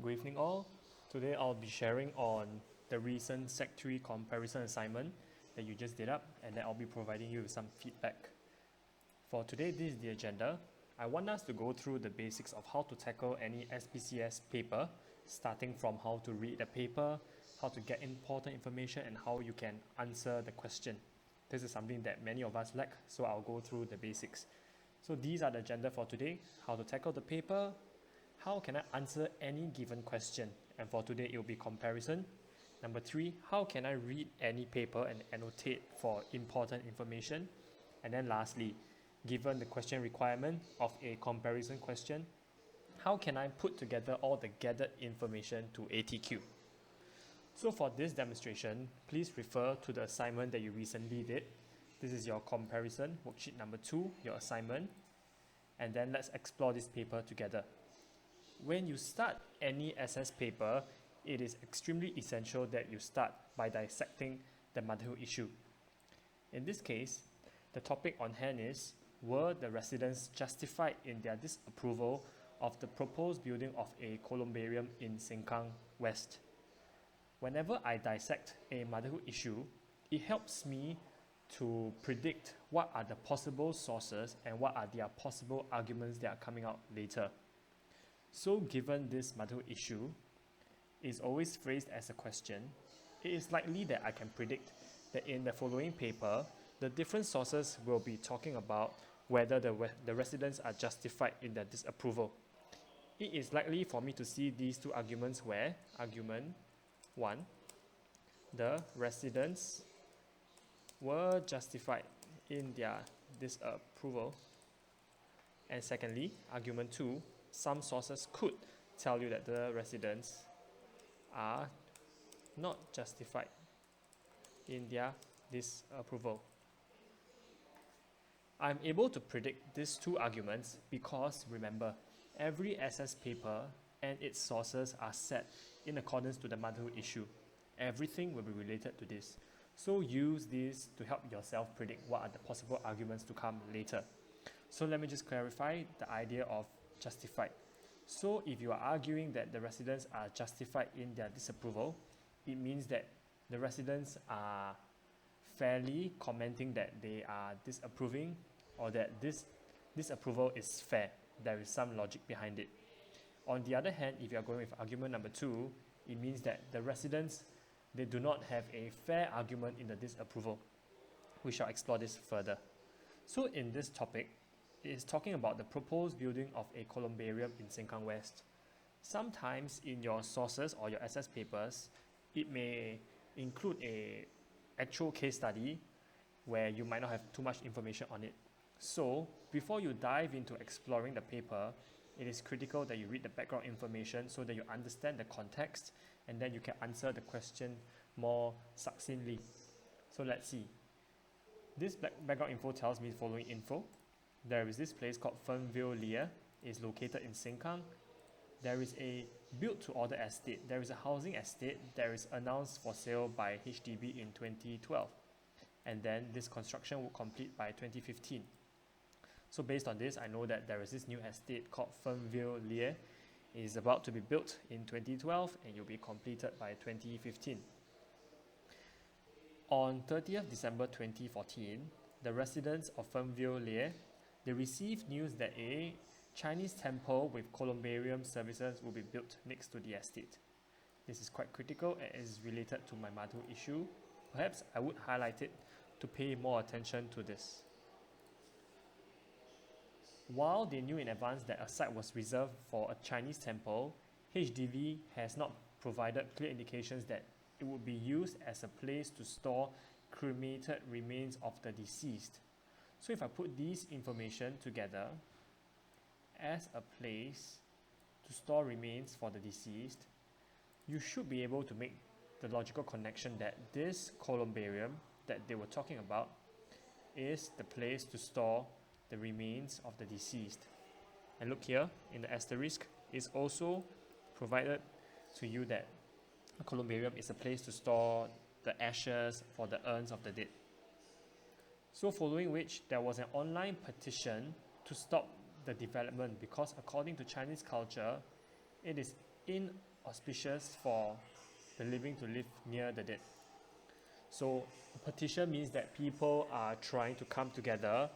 Good evening all. Today I'll be sharing on the recent Sec 3 comparison assignment that you just did up, and then I'll be providing you with some feedback. For today, this is the agenda. I want us to go through the basics of how to tackle any SPCS paper, starting from how to read the paper, how to get important information, and how you can answer the question. This is something that many of us lack, so I'll go through the basics. So these are the agenda for today: how to tackle the paper, how can I answer any given question, and for today it will be comparison. Number 3, how can I read any paper and annotate for important information? And then lastly, given the question requirement of a comparison question, how can I put together all the gathered information to ATQ? So for this demonstration, please refer to the assignment that you recently did. This is your comparison, worksheet number 2, your assignment. And then let's explore this paper together. When you start any SS paper, it is extremely essential that you start by dissecting the motherhood issue. In this case, the topic on hand is, were the residents justified in their disapproval of the proposed building of a columbarium in Sengkang West? Whenever I dissect a motherhood issue, it helps me to predict what are the possible sources and what are their possible arguments that are coming out later. So given this motherhood issue is always phrased as a question, it is likely that I can predict that in the following paper, the different sources will be talking about whether the residents are justified in their disapproval. It is likely for me to see these two arguments where, argument 1, the residents were justified in their disapproval, and secondly, argument 2, some sources could tell you that the residents are not justified in their disapproval. I'm able to predict these two arguments because, remember, every SS paper and its sources are set in accordance to the motherhood issue. Everything will be related to this. So use this to help yourself predict what are the possible arguments to come later. So let me just clarify the idea of justified. So if you are arguing that the residents are justified in their disapproval, it means that the residents are fairly commenting that they are disapproving, or that this disapproval is fair. There is some logic behind it. On the other hand, if you are going with argument number 2, it means that the residents, they do not have a fair argument in the disapproval. We shall explore this further. So in this topic, it is talking about the proposed building of a columbarium in Sengkang West. Sometimes in your sources or your SS papers, it may include a actual case study where you might not have too much information on it. So before you dive into exploring the paper, it is critical that you read the background information so that you understand the context, and then you can answer the question more succinctly. So let's see. This background info tells me the following info. There is this place called Fernvale Lea. It is located in Sengkang. There is a built-to-order estate. There is a housing estate that is announced for sale by HDB in 2012. And then this construction will complete by 2015. So based on this, I know that there is this new estate called Fernvale Lea. It is about to be built in 2012 and it will be completed by 2015. On 30th December 2014, the residents of Fernvale Lea, they received news that a Chinese temple with columbarium services will be built next to the estate. This is quite critical and is related to my motherhood issue. Perhaps I would highlight it to pay more attention to this. While they knew in advance that a site was reserved for a Chinese temple, HDB has not provided clear indications that it would be used as a place to store cremated remains of the deceased. So if I put these information together, as a place to store remains for the deceased, you should be able to make the logical connection that this columbarium that they were talking about is the place to store the remains of the deceased. And look here, in the asterisk, it's also provided to you that a columbarium is a place to store the ashes for the urns of the dead. So following which, there was an online petition to stop the development because according to Chinese culture, it is inauspicious for the living to live near the dead. So a petition means that people are trying to come together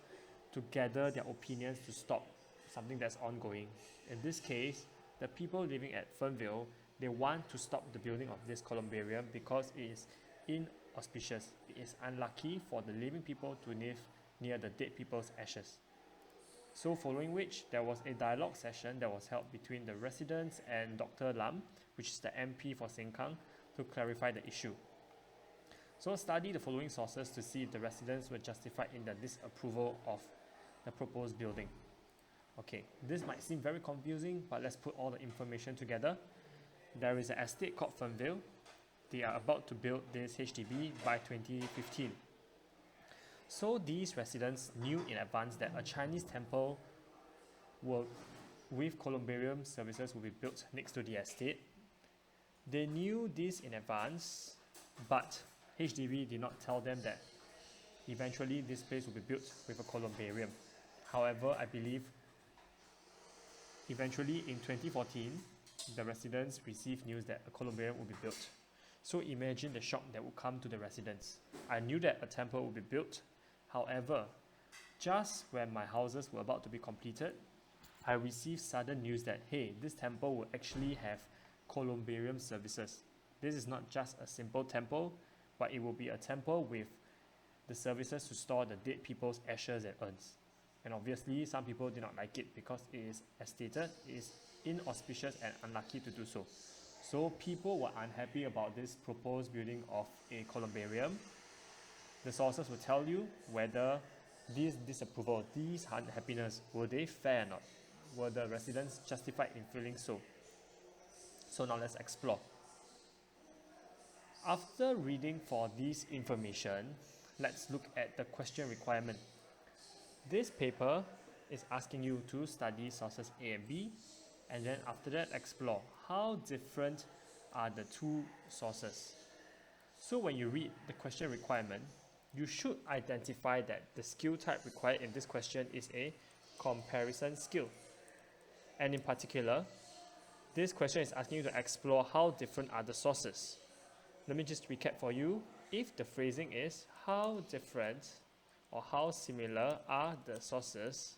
to gather their opinions to stop something that's ongoing. In this case, the people living at Fernvale, they want to stop the building of this columbarium because it is inauspicious. It is unlucky for the living people to live near the dead people's ashes. So following which, there was a dialogue session that was held between the residents and Dr. Lam, which is the MP for Sengkang, to clarify the issue. So study the following sources to see if the residents were justified in their disapproval of the proposed building. Okay, this might seem very confusing, but let's put all the information together. There is an estate called Fernvale. They are about to build this HDB by 2015. So these residents knew in advance that a Chinese temple with columbarium services will be built next to the estate. They knew this in advance, but HDB did not tell them that eventually this place will be built with a columbarium. However, I believe eventually in 2014, the residents received news that a columbarium will be built. So imagine the shock that would come to the residents. I knew that a temple would be built. However, just when my houses were about to be completed, I received sudden news that, hey, this temple will actually have columbarium services. This is not just a simple temple, but it will be a temple with the services to store the dead people's ashes and urns. And obviously, some people did not like it because it is, as stated, it is inauspicious and unlucky to do so. So people were unhappy about this proposed building of a columbarium. The sources will tell you whether this disapproval, these unhappiness, were they fair or not? Were the residents justified in feeling so? So now let's explore. After reading for this information, let's look at the question requirement. This paper is asking you to study sources A and B, and then after that explore how different are the two sources. So when you read the question requirement, you should identify that the skill type required in this question is a comparison skill. And in particular, this question is asking you to explore how different are the sources. Let me just recap for you. If the phrasing is how different or how similar are the sources,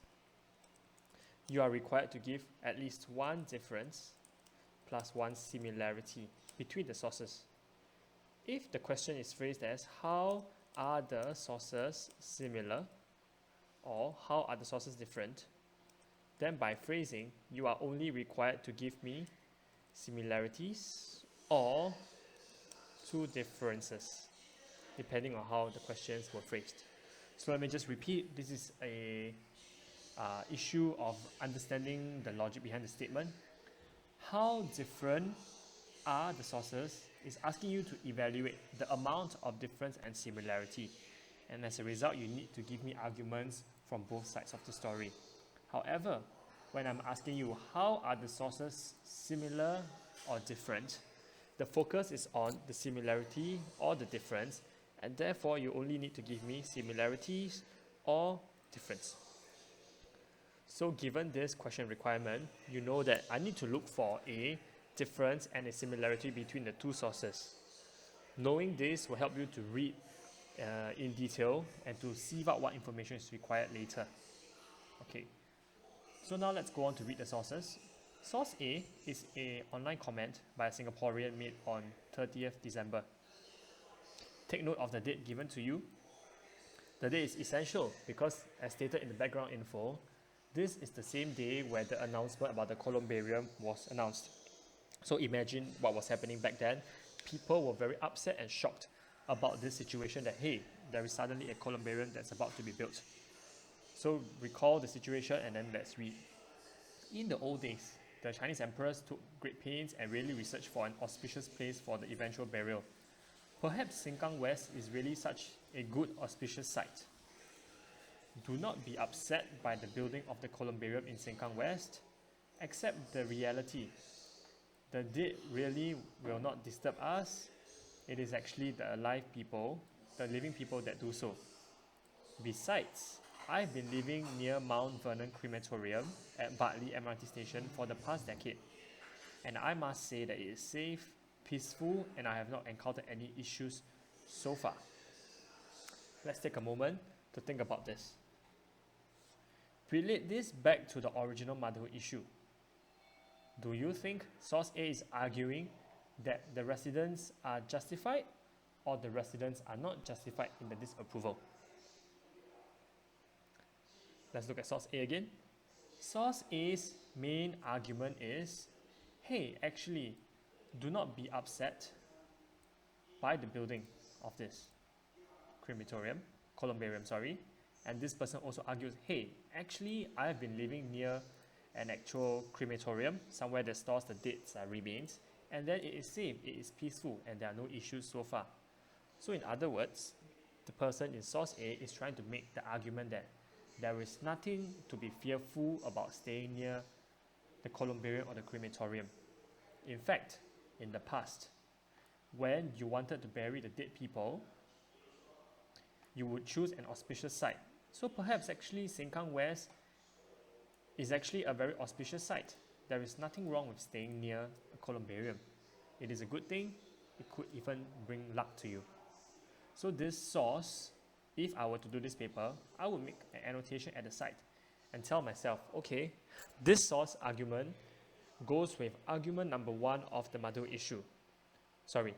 you are required to give at least one difference plus one similarity between the sources. If the question is phrased as how are the sources similar or how are the sources different, then by phrasing, you are only required to give me similarities or two differences, depending on how the questions were phrased. So let me just repeat, this is a issue of understanding the logic behind the statement. How different are the sources is asking you to evaluate the amount of difference and similarity. And as a result, you need to give me arguments from both sides of the story. However, when I'm asking you how are the sources similar or different, the focus is on the similarity or the difference, and therefore you only need to give me similarities or difference. So given this question requirement, you know that I need to look for a difference and a similarity between the two sources. Knowing this will help you to read in detail and to sieve out what information is required later. Okay, so now let's go on to read the sources. Source A is an online comment by a Singaporean made on 30th December. Take note of the date given to you. The date is essential because, as stated in the background info, this is the same day where the announcement about the columbarium was announced. So imagine what was happening back then. People were very upset and shocked about this situation that, hey, there is suddenly a columbarium that's about to be built. So recall the situation and then let's read. In the old days, the Chinese emperors took great pains and really researched for an auspicious place for the eventual burial. Perhaps Sengkang West is really such a good auspicious site. Do not be upset by the building of the columbarium in Sengkang West. Accept the reality. The dead really will not disturb us. It is actually the alive people, the living people that do so. Besides, I've been living near Mount Vernon Crematorium at Bartley MRT station for the past decade. And I must say that it is safe, peaceful, and I have not encountered any issues so far. Let's take a moment to think about this. Relate this back to the original motherhood issue. Do you think source A is arguing that the residents are justified or the residents are not justified in the disapproval? Let's look at source A again. Source A's main argument is, hey, actually, do not be upset by the building of this columbarium, sorry. And this person also argues, hey, actually, I've been living near an actual crematorium, somewhere that stores the dead remains, and then it is safe, it is peaceful, and there are no issues so far. So in other words, the person in source A is trying to make the argument that there is nothing to be fearful about staying near the columbarium or the crematorium. In fact, in the past, when you wanted to bury the dead people, you would choose an auspicious site. So perhaps actually Sengkang West is actually a very auspicious site. There is nothing wrong with staying near a columbarium. It is a good thing. It could even bring luck to you. So this source, if I were to do this paper, I would make an annotation at the site and tell myself, okay, this source argument goes with argument number 1 of the motherhood issue. Sorry,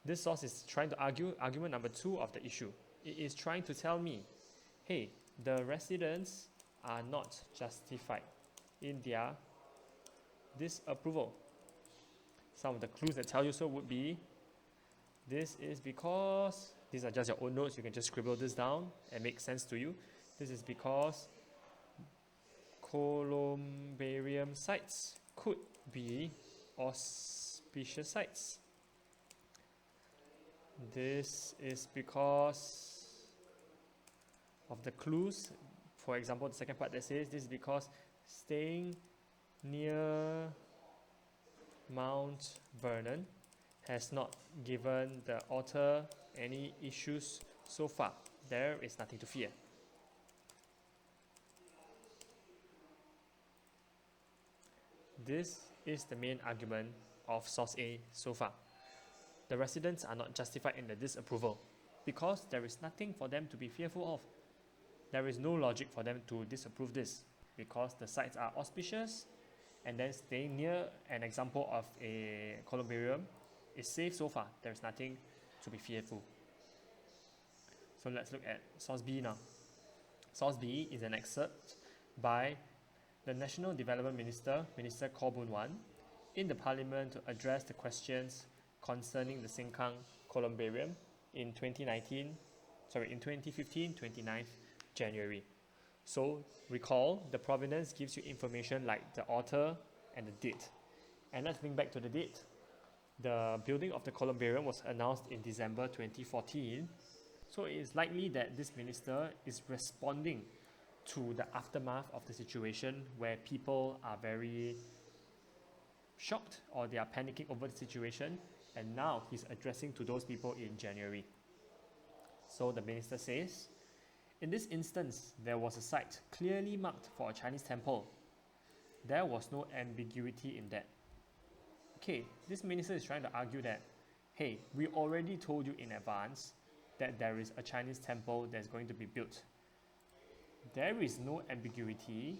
this source is trying to argue argument number 2 of the issue. It is trying to tell me, hey, the residents are not justified in their disapproval. Some of the clues that tell you so would be, this is because, these are just your own notes, you can just scribble this down and make sense to you. This is because columbarium sites could be auspicious sites. This is because of the clues. For example, the second part that says this is because staying near Mount Vernon has not given the author any issues so far. There is nothing to fear. This is the main argument of source A so far. The residents are not justified in the disapproval because there is nothing for them to be fearful of. There is no logic for them to disapprove this because the sites are auspicious, and then staying near an example of a columbarium is safe so far. There is nothing to be fearful. So let's look at source B now. Source B is an excerpt by the National Development Minister, Minister Khaw Boon Wan, in the Parliament to address the questions concerning the Sengkang columbarium in 2015, 29th January. So recall, the provenance gives you information like the author and the date. And let's bring back to the date. The building of the columbarium was announced in December 2014. So it is likely that this minister is responding to the aftermath of the situation where people are very shocked or they are panicking over the situation, and now he's addressing to those people in January. So the minister says, in this instance, there was a site clearly marked for a Chinese temple. There was no ambiguity in that. Okay, this minister is trying to argue that, hey, we already told you in advance that there is a Chinese temple that's going to be built. There is no ambiguity.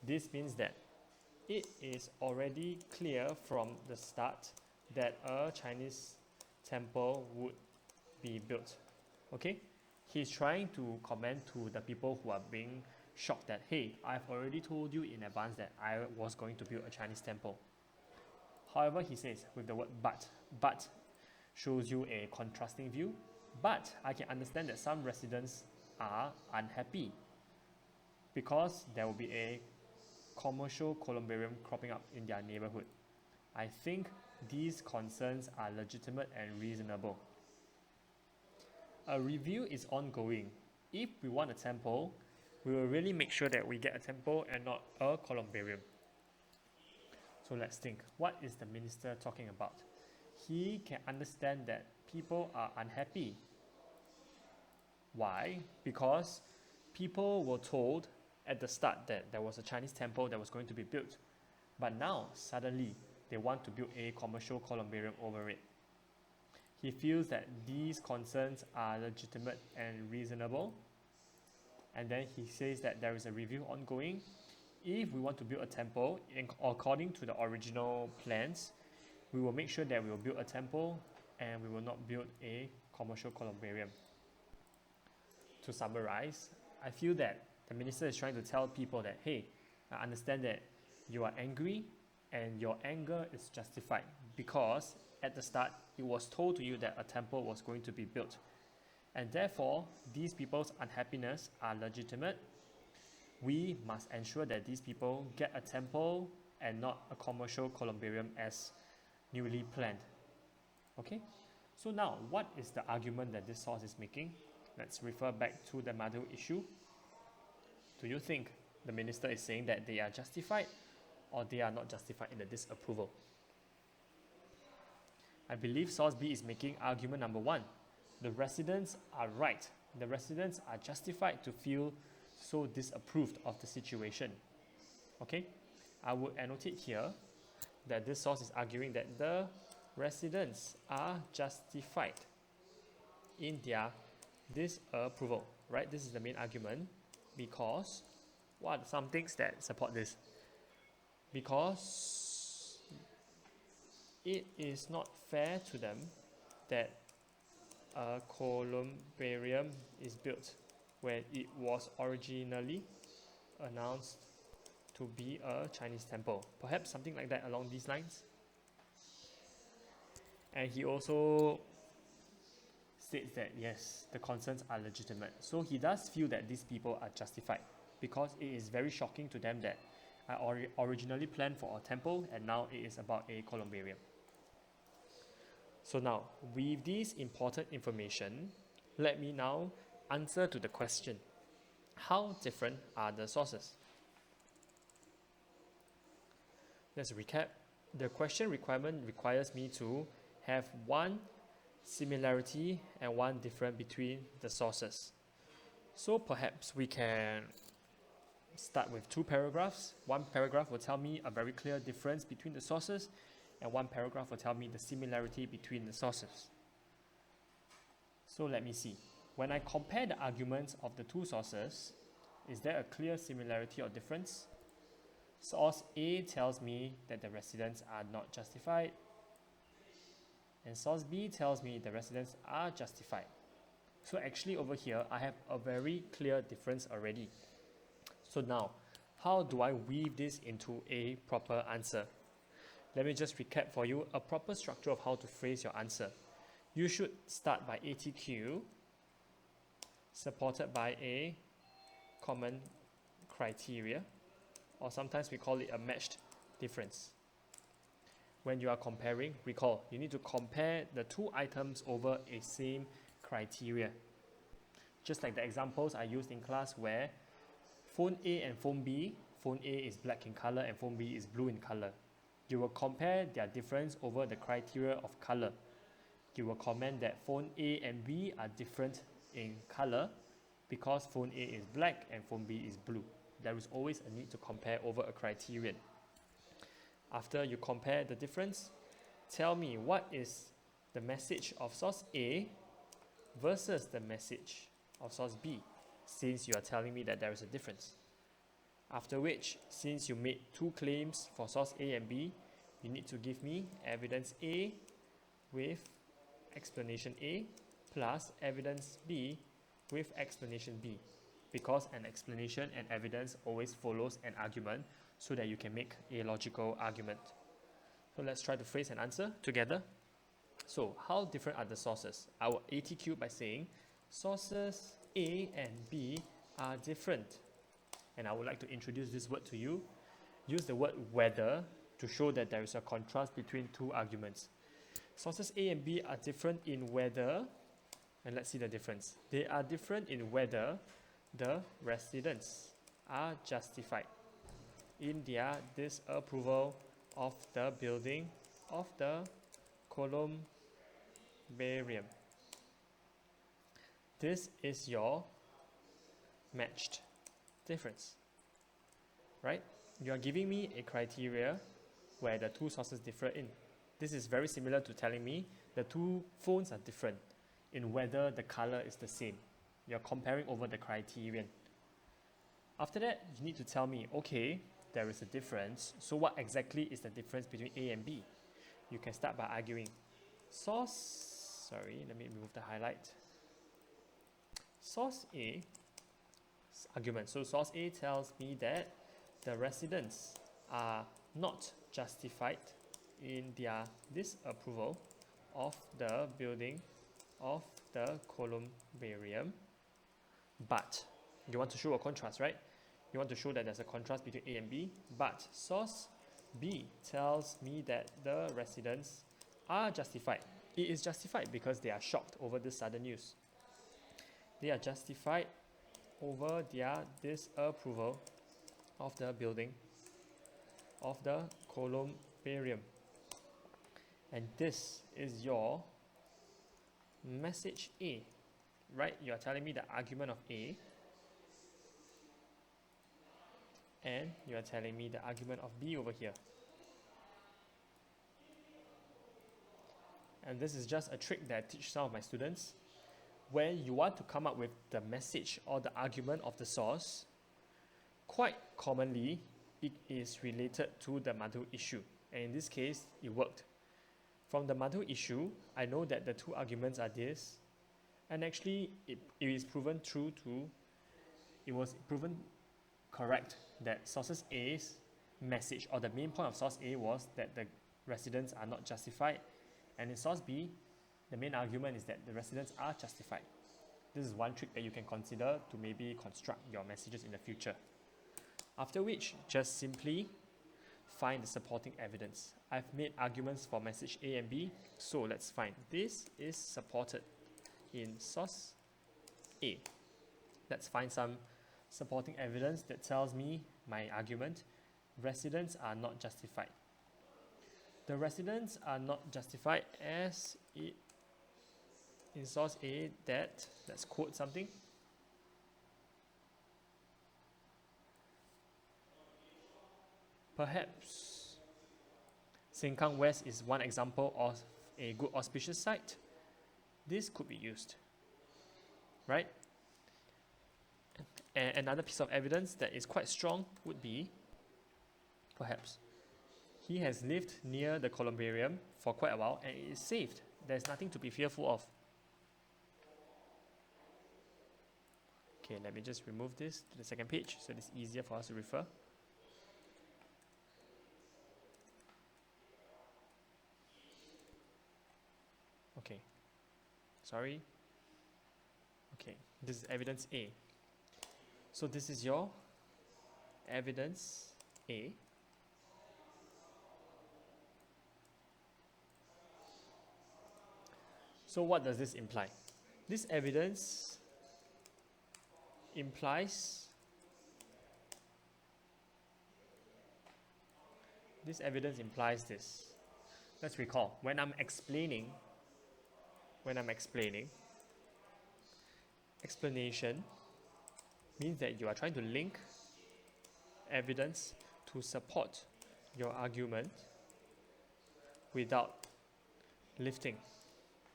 This means that it is already clear from the start that a Chinese temple would be built. Okay? He's trying to comment to the people who are being shocked that, hey, I've already told you in advance that I was going to build a Chinese temple. However, he says with the word but shows you a contrasting view. But I can understand that some residents are unhappy because there will be a commercial columbarium cropping up in their neighborhood. I think these concerns are legitimate and reasonable. A review is ongoing. If we want a temple, we will really make sure that we get a temple and not a columbarium. So let's think, what is the minister talking about? He can understand that people are unhappy. Why? Because people were told at the start that there was a Chinese temple that was going to be built. But now, suddenly, they want to build a commercial columbarium over it. He feels that these concerns are legitimate and reasonable, and then he says that there is a review ongoing. If we want to build a temple according to the original plans, we will make sure that we will build a temple and we will not build a commercial columbarium. To summarize, I feel that the minister is trying to tell people that, hey, I understand that you are angry and your anger is justified because at the start it was told to you that a temple was going to be built, and therefore these people's unhappiness are legitimate. We must ensure that these people get a temple and not a commercial columbarium as newly planned. Okay, so now what is the argument that this source is making? Let's refer back to the Madhu issue. Do you think the minister is saying that they are justified or they are not justified in the disapproval? I believe source B is making argument number 1. The residents are right. The residents are justified to feel so disapproved of the situation. Okay, I would annotate here that this source is arguing that the residents are justified in their disapproval, right? This is the main argument, because what are some things that support this? Because it is not fair to them that a columbarium is built when it was originally announced to be a Chinese temple. Perhaps something like that along these lines. And he also states that yes, the concerns are legitimate. So he does feel that these people are justified, because it is very shocking to them that I originally planned for a temple and now it is about a columbarium. So now, with this important information, let me now answer to the question, how different are the sources? Let's recap. The question requirement requires me to have one similarity and one difference between the sources. So perhaps we can start with 2 paragraphs. One paragraph will tell me a very clear difference between the sources, and one paragraph will tell me the similarity between the sources. So let me see. When I compare the arguments of the 2 sources, is there a clear similarity or difference? Source A tells me that the residents are not justified, and source B tells me the residents are justified. So actually over here, I have a very clear difference already. So now, how do I weave this into a proper answer? Let me just recap for you a proper structure of how to phrase your answer. You should start by ATQ, supported by a common criteria, or sometimes we call it a matched difference. When you are comparing, recall, you need to compare the 2 items over a same criteria. Just like the examples I used in class where phone A and phone B, phone A is black in color and phone B is blue in color. You will compare their difference over the criteria of color. You will comment that phone A and B are different in color because phone A is black and phone B is blue. There is always a need to compare over a criterion. After you compare the difference, tell me what is the message of source A versus the message of source B, since you are telling me that there is a difference. After which, since you made 2 claims for source A and B, you need to give me evidence A with explanation A plus evidence B with explanation B, because an explanation and evidence always follows an argument so that you can make a logical argument. So let's try to phrase an answer together. So how different are the sources? I will ATQ by saying sources A and B are different. And I would like to introduce this word to you. Use the word whether to show that there is a contrast between 2 arguments. Sources A and B are different in whether, and let's see the difference. They are different in whether the residents are justified in their disapproval of the building of the columbarium. This is your matched difference, right? You are giving me a criteria where the two sources differ in. This is very similar to telling me the two phones are different in whether the color is the same. You're comparing over the criterion. After that, you need to tell me, okay, there is a difference. So what exactly is the difference between A and B? You can start by arguing. Let me remove the highlight. Source A argument. So source A tells me that the residents are not justified in their disapproval of the building of the columbarium, but you want to show a contrast, right? You want to show that there's a contrast between A and B, but source B tells me that the residents are justified. It is justified because they are shocked over this sudden news. They are justified over their disapproval of the building of the columbarium. And this is your message A, right? You are telling me the argument of A, and you are telling me the argument of B over here. And this is just a trick that I teach some of my students. When you want to come up with the message or the argument of the source, quite commonly it is related to the Madhu issue, and in this case it worked. From the Madhu issue, I know that the two arguments are this, and actually it was proven correct that sources A's message, or the main point of source A, was that the residents are not justified, and in source B, the main argument is that the residents are justified. This is one trick that you can consider to maybe construct your messages in the future. After which, just simply find the supporting evidence. I've made arguments for message A and B, so let's find. This is supported in source A. Let's find some supporting evidence that tells me my argument. Residents are not justified. The residents are not justified as it in source A that, let's quote something. Perhaps Sengkang West is one example of a good auspicious site. This could be used, right? And another piece of evidence that is quite strong would be, perhaps, he has lived near the columbarium for quite a while and it is saved. There's nothing to be fearful of. Okay, let me just remove this to the second page so it's easier for us to refer. Okay, sorry. Okay, this is evidence A. So this is your evidence A. So what does this imply? This evidence implies this. Let's recall, when I'm explaining, explanation means that you are trying to link evidence to support your argument without lifting.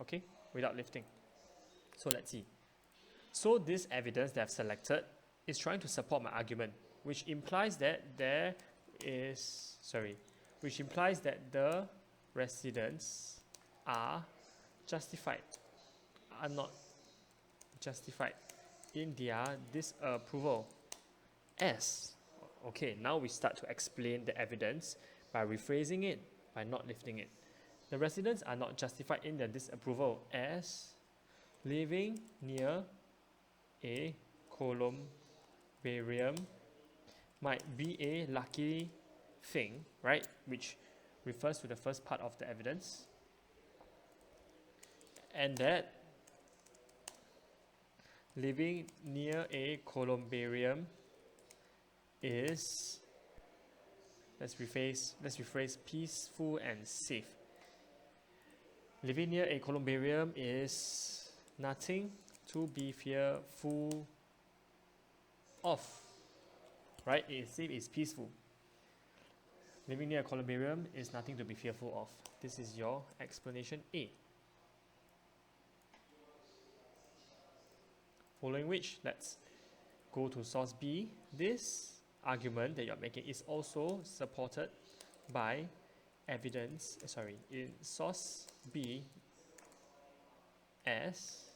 Okay, without lifting. So let's see. So this evidence that I've selected is trying to support my argument, which implies that the residents are not justified in their disapproval as. Okay, now we start to explain the evidence by rephrasing it, by not lifting it. The residents are not justified in their disapproval as living near a columbarium might be a lucky thing, right? Which refers to the first part of the evidence. And that living near a columbarium is, let's rephrase peaceful and safe. Living near a columbarium is nothing to be fearful of, right? It is safe, it's peaceful. Living near a columbarium is nothing to be fearful of. This is your explanation A. Following which, let's go to source B. This argument that you're making is also supported by evidence, in source B as,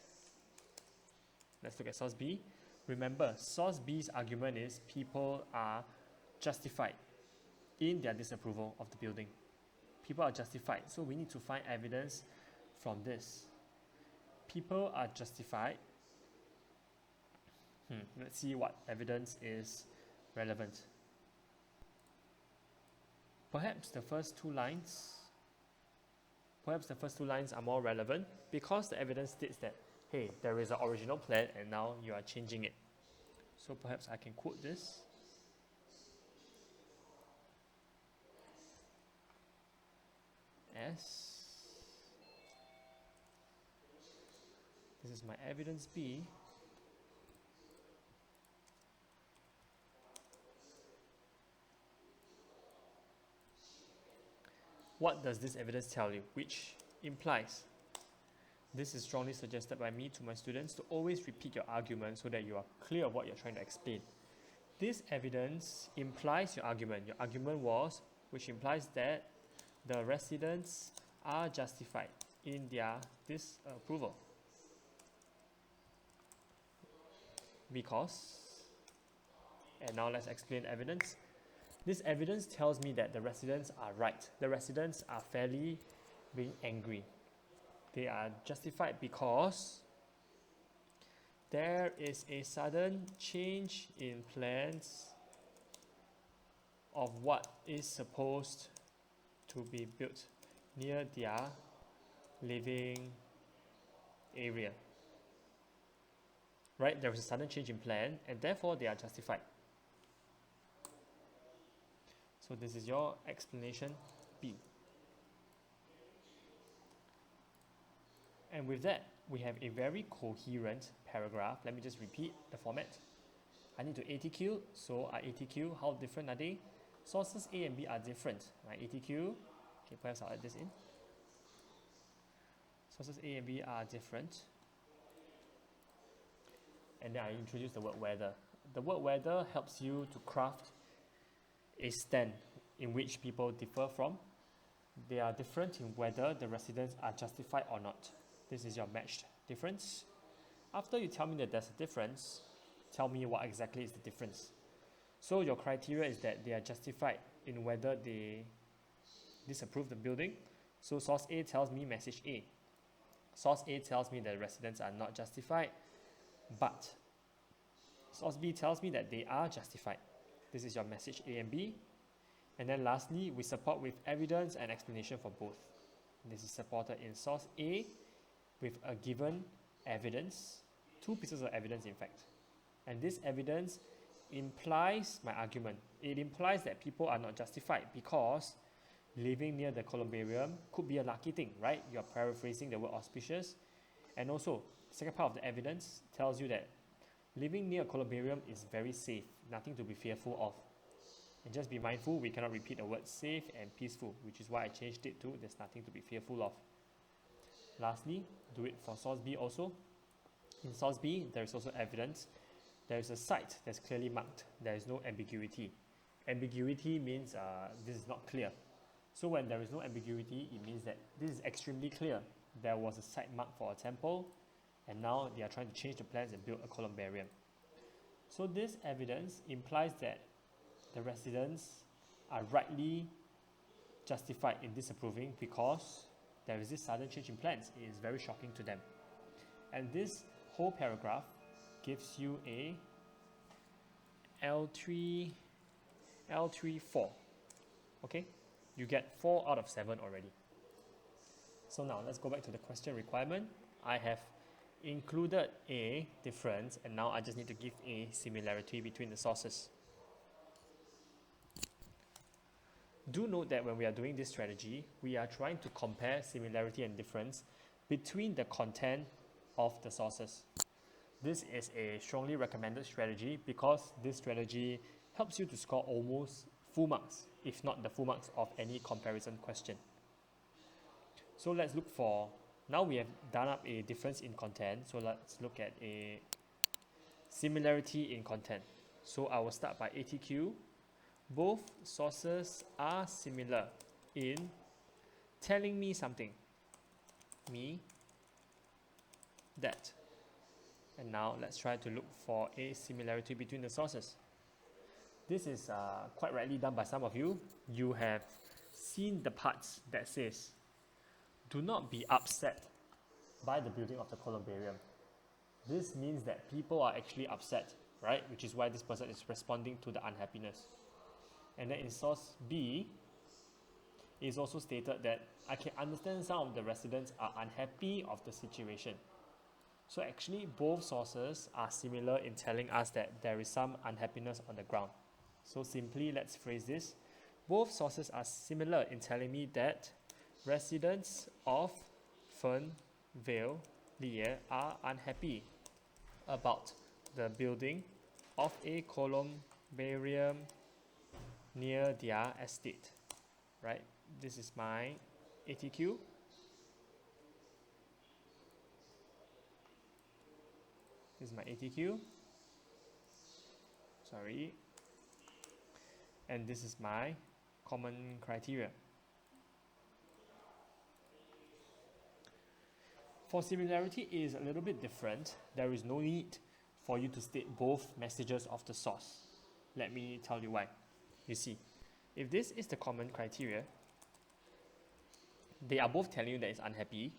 let's look at source B. Remember, source B's argument is people are justified in their disapproval of the building. People are justified, so we need to find evidence from this. People are justified. Let's see what evidence is relevant. Perhaps the first two lines are more relevant because the evidence states that, hey, there is an original plan and now you are changing it. So perhaps I can quote this. This is my evidence B. What does this evidence tell you? Which implies, this is strongly suggested by me to my students to always repeat your argument so that you are clear of what you're trying to explain. This evidence implies your argument. Your argument was, which implies that the residents are justified in their disapproval. Because, and now let's explain evidence. This evidence tells me that the residents are right. The residents are fairly being angry. They are justified because there is a sudden change in plans of what is supposed to be built near their living area. Right? There is a sudden change in plan and therefore they are justified. So this is your explanation B. And with that, we have a very coherent paragraph. Let me just repeat the format. I need to ATQ, so our ATQ, how different are they? Sources A and B are different. My ATQ, okay, perhaps I'll add this in. Sources A and B are different. And then I introduce the word whether. The word whether helps you to craft a stand in which people differ from. They are different in whether the residents are justified or not. This is your matched difference. After you tell me that there's a difference, tell me what exactly is the difference. So your criteria is that they are justified in whether they disapprove the building. So source A tells me message A. Source A tells me that residents are not justified, but source B tells me that they are justified. This is your message A and B. And then lastly, we support with evidence and explanation for both. This is supported in source A with a given evidence, two pieces of evidence in fact. And this evidence implies my argument. It implies that people are not justified because living near the columbarium could be a lucky thing, right? You're paraphrasing the word auspicious. And also, the second part of the evidence tells you that living near a columbarium is very safe, nothing to be fearful of. And just be mindful, we cannot repeat the word safe and peaceful, which is why I changed it to there's nothing to be fearful of. Lastly, do it for source B also. In source B, there is also evidence. There is a site that's clearly marked. There is no ambiguity. Ambiguity means this is not clear. So when there is no ambiguity, it means that this is extremely clear. There was a site marked for a temple, and now they are trying to change the plans and build a columbarium. So this evidence implies that the residents are rightly justified in disapproving because there is this sudden change in plans. It is very shocking to them. And this whole paragraph gives you a L3, 4. Okay? You get 4 out of 7 already. So now let's go back to the question requirement. I have included a difference and now I just need to give a similarity between the sources. Do note that when we are doing this strategy, we are trying to compare similarity and difference between the content of the sources. This is a strongly recommended strategy because this strategy helps you to score almost full marks if not the full marks of any comparison question. So let's look for, now we have done up a difference in content, so let's look at a similarity in content. So I will start by ATQ. Both sources are similar in telling me something. Me, that. And now let's try to look for a similarity between the sources. This is quite rightly done by some of you. You have seen the parts that says, do not be upset by the building of the columbarium. This means that people are actually upset, right? Which is why this person is responding to the unhappiness. And then in source B, it is also stated that I can understand some of the residents are unhappy of the situation. So actually both sources are similar in telling us that there is some unhappiness on the ground. So simply let's phrase this. Both sources are similar in telling me that residents of Fernvale Lier are unhappy about the building of a columbarium near their estate. Right? This is my ATQ. This is my ATQ. Sorry. And this is my common criteria. For similarity, it is a little bit different. There is no need for you to state both messages of the source. Let me tell you why. You see, if this is the common criteria, they are both telling you that it's unhappy.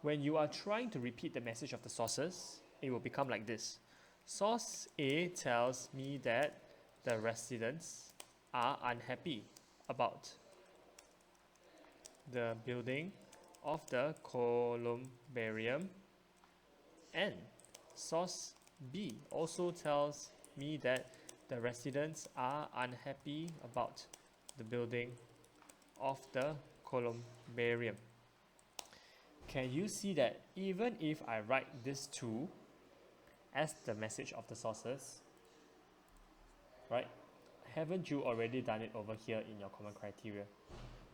When you are trying to repeat the message of the sources, it will become like this. Source A tells me that the residents are unhappy about the building of the columbarium, and source B also tells me that the residents are unhappy about the building of the columbarium. Can you see that even if I write these two as the message of the sources, right, haven't you already done it over here in your common criteria?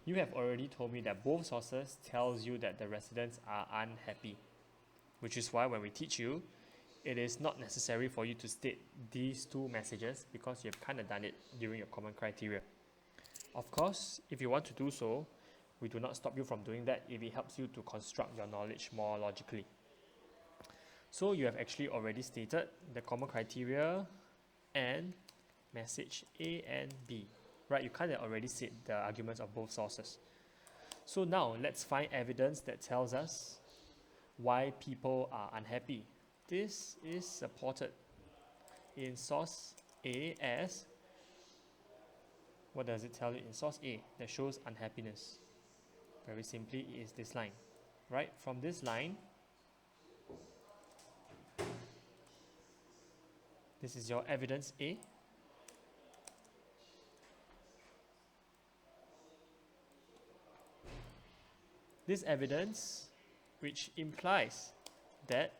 You have already told me that both sources tells you that the residents are unhappy, which is why when we teach you, it is not necessary for you to state these two messages because you have kind of done it during your common criteria. Of course, if you want to do so, we do not stop you from doing that if it helps you to construct your knowledge more logically. So you have actually already stated the common criteria and message A and B. Right, you kind of already said the arguments of both sources. So now let's find evidence that tells us why people are unhappy. This is supported in source A as, what does it tell you in source A that shows unhappiness? Very simply, it is this line. Right, from this line, this is your evidence A. This evidence, which implies that,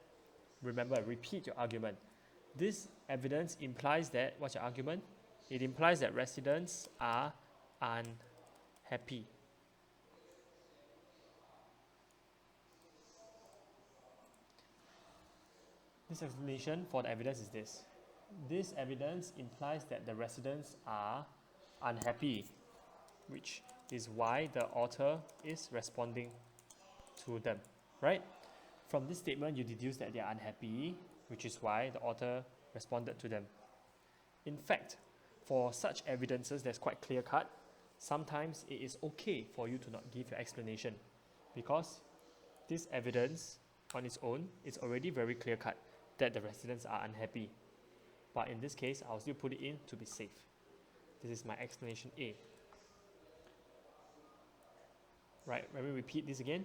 remember, repeat your argument. This evidence implies that, what's your argument? It implies that residents are unhappy. This explanation for the evidence is this. This evidence implies that the residents are unhappy, which is why the author is responding to them, right? From this statement, you deduce that they are unhappy, which is why the author responded to them. In fact, for such evidences that's quite clear-cut, sometimes it is okay for you to not give your explanation because this evidence on its own is already very clear-cut that the residents are unhappy. But in this case, I'll still put it in to be safe. This is my explanation A. Right, let me repeat this again.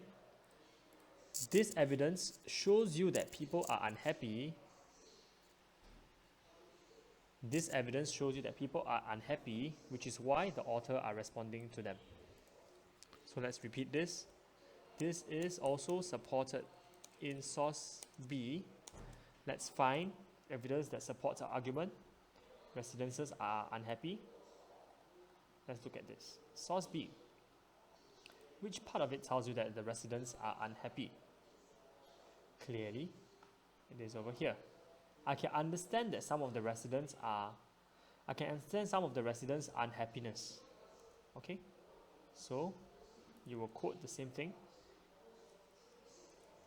This evidence shows you that people are unhappy. This evidence shows you that people are unhappy, which is why the author are responding to them. So let's repeat this. This is also supported in source B. Let's find evidence that supports our argument. Residents are unhappy. let's look at this. Source B. Which part of it tells you that the residents are unhappy? Clearly, it is over here. I can understand some of the residents' unhappiness. Okay? So, you will quote the same thing.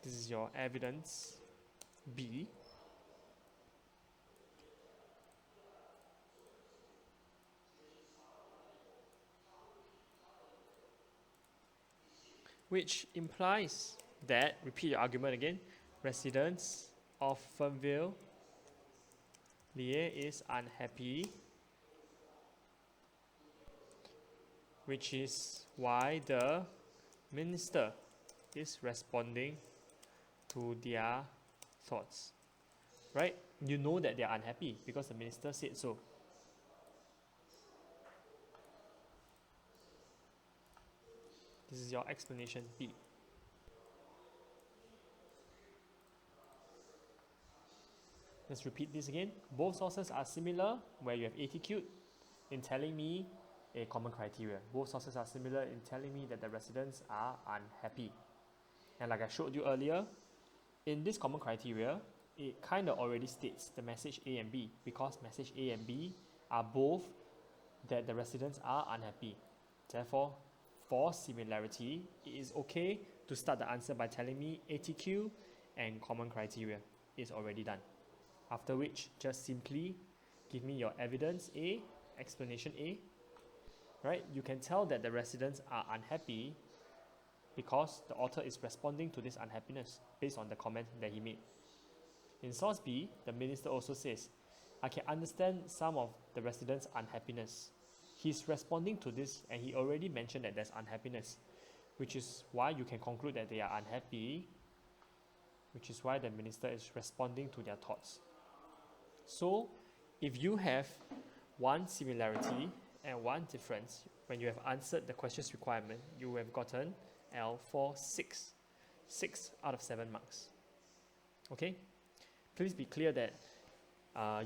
This is your evidence B. Which implies that, repeat your argument again, residents of Fernvale Lie is unhappy, which is why the minister is responding to their thoughts. Right? You know that they are unhappy because the minister said so. This is your explanation B. Let's repeat this again. Both sources are similar where you have ATQ'd in telling me a common criteria. Both sources are similar in telling me that the residents are unhappy. And like I showed you earlier, in this common criteria, it kind of already states the message A and B, because message A and B are both that the residents are unhappy. Therefore, for similarity, it is okay to start the answer by telling me ATQ and common criteria is already done. After which, just simply give me your evidence A, explanation A. Right? You can tell that the residents are unhappy because the author is responding to this unhappiness based on the comment that he made. In source B, the minister also says, I can understand some of the residents' unhappiness. He's responding to this and he already mentioned that there's unhappiness, which is why you can conclude that they are unhappy, which is why the minister is responding to their thoughts. So, if you have one similarity and one difference, when you have answered the question's requirement, you have gotten L for 6. 6 out of 7 marks. Okay? Please be clear that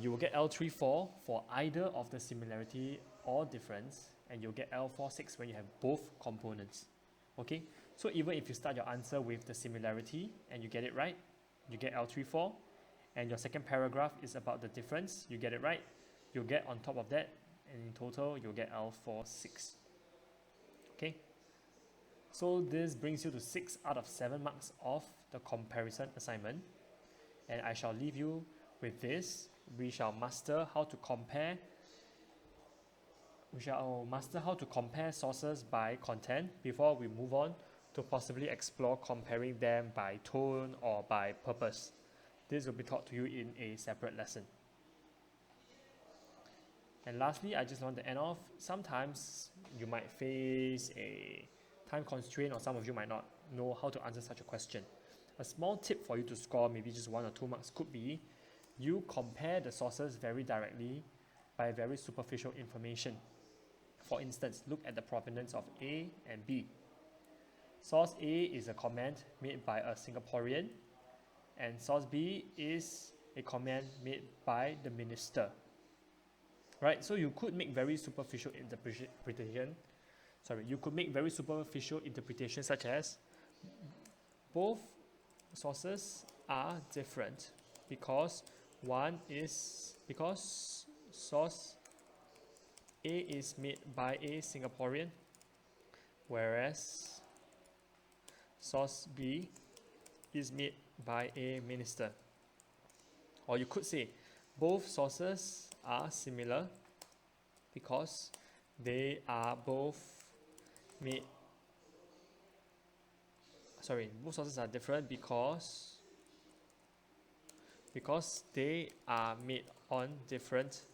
you will get L34 for either of the similarity or difference, and you'll get L46 when you have both components. Okay? So even if you start your answer with the similarity and you get it right, you get L34, and your second paragraph is about the difference, you get it right, you'll get on top of that, and in total, you'll get L46. Okay? So this brings you to 6 out of 7 marks of the comparison assignment, and I shall leave you with this. We shall master how to compare sources by content before we move on to possibly explore comparing them by tone or by purpose. This will be taught to you in a separate lesson. And lastly, I just want to end off, sometimes you might face a time constraint, or some of you might not know how to answer such a question. A small tip for you to score maybe just 1 or 2 marks could be you compare the sources very directly by very superficial information. For instance, look at the provenance of A and B. Source A is a comment made by a Singaporean, and source B is a comment made by the minister. Right? So you could make very superficial interpretation. Such as both sources are different because source A is made by a Singaporean, whereas source B is made by a minister. Or you could say both sources are similar because they are both both sources are different because they are made on different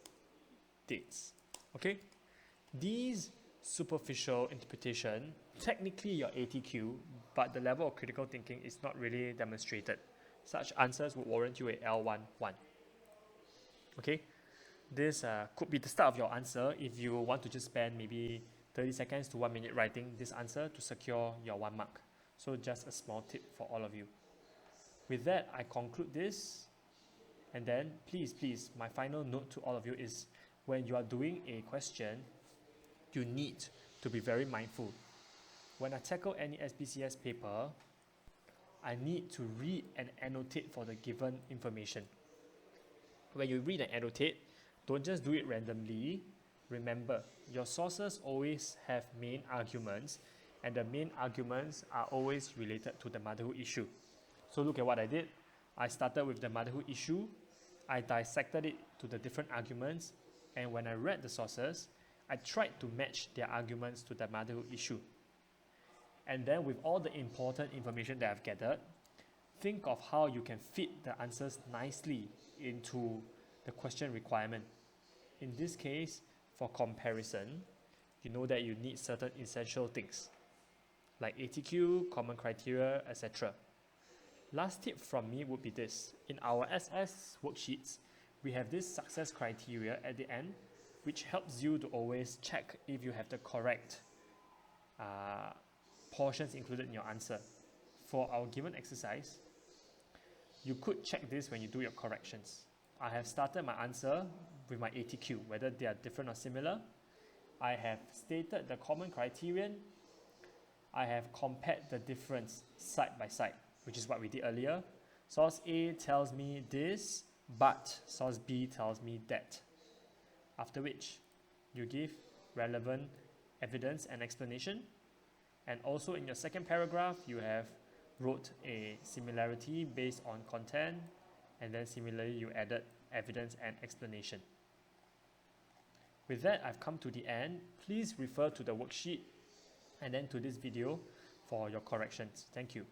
dates. Okay? These superficial interpretation, technically your ATQ, but the level of critical thinking is not really demonstrated. Such answers would warrant you a L11. Okay? This could be the start of your answer if you want to just spend maybe 30 seconds to 1 minute writing this answer to secure your 1 mark. So just a small tip for all of you. With that, I conclude this. And then, please, my final note to all of you is when you are doing a question, you need to be very mindful. When I tackle any SPCS paper, I need to read and annotate for the given information. When you read and annotate, don't just do it randomly. Remember, your sources always have main arguments, and the main arguments are always related to the motherhood issue. So look at what I did. I started with the motherhood issue, I dissected it to the different arguments, and when I read the sources, I tried to match their arguments to the motherhood issue. And then with all the important information that I've gathered, think of how you can fit the answers nicely into the question requirement. In this case, for comparison, you know that you need certain essential things like ATQ, common criteria, etc. Last tip from me would be this. In our SS worksheets, we have this success criteria at the end, which helps you to always check if you have the correct portions included in your answer. For our given exercise, you could check this when you do your corrections. I have started my answer with my ATQ, whether they are different or similar. I have stated the common criterion. I have compared the difference side by side, which is what we did earlier. Source A tells me this, but source B tells me that. After which, you give relevant evidence and explanation. And also in your second paragraph, you have wrote a similarity based on content, and then similarly you added evidence and explanation. With that, I've come to the end. Please refer to the worksheet and then to this video for your corrections. Thank you.